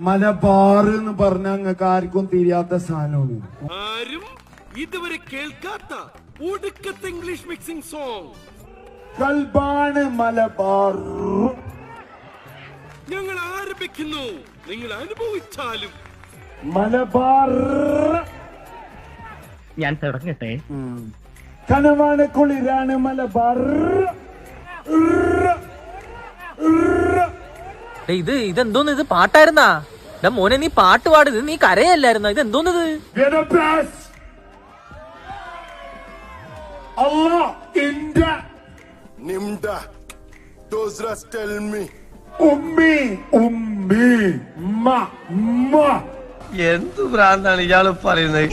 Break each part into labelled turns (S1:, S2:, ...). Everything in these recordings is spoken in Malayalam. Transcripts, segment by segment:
S1: മലബാർ എന്ന് പറഞ്ഞ അങ്ങക്ക് ആർക്കും തിരിയാത്ത സാധനമാണ്.
S2: ആരും ഇതുവരെ കേൾക്കാത്ത ഒടുക്കത്തെ ഇംഗ്ലീഷ് മിക്സിംഗ് സോങ്
S1: കൽബാണ് മലബാർ.
S2: ഞങ്ങൾ ആരംഭിക്കുന്നു, നിങ്ങൾ അനുഭവിച്ചാലും.
S1: മലബാർ
S3: ഞാൻ തുടങ്ങട്ടെ.
S1: കനവാണ് കുളിരാണ് മലബാർ.
S3: ഇതെന്തോന്ന്? ഇത് പാട്ടായിരുന്നാ? മോനെ നീ പാട്ട് പാടുന്നത്, നീ കരയല്ലായിരുന്ന? ഇതെന്തോന്നത്?
S4: എന്ത് ഭ്രാന്താണ് ഇയാള് പറയുന്നത്?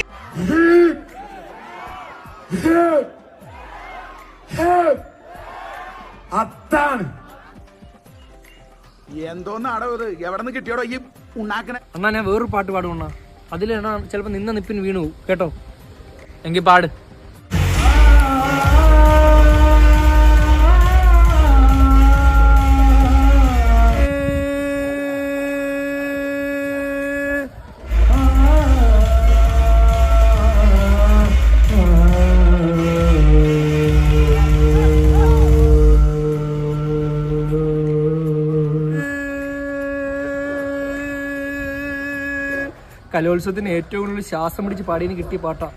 S1: അത്താണ്
S5: എന്തോന്നാടോ ഇത്? എവിടെ നിന്ന് കിട്ടിയോടോ ഈ ഉണ്ടാക്കണ?
S3: അണ്ണാ ഞാൻ വേറൊരു പാട്ട് പാടുവണ്ണ. അതിലാണ് ചിലപ്പോ നിന്ന നിപ്പിന് വീണു പോകും കേട്ടോ. എങ്കിൽ പാട്. കലോത്സവത്തിന് ഏറ്റവും കൂടുതൽ ശ്വാസം പിടിച്ച് പാടിയതിന് കിട്ടിയ പാട്ടാ.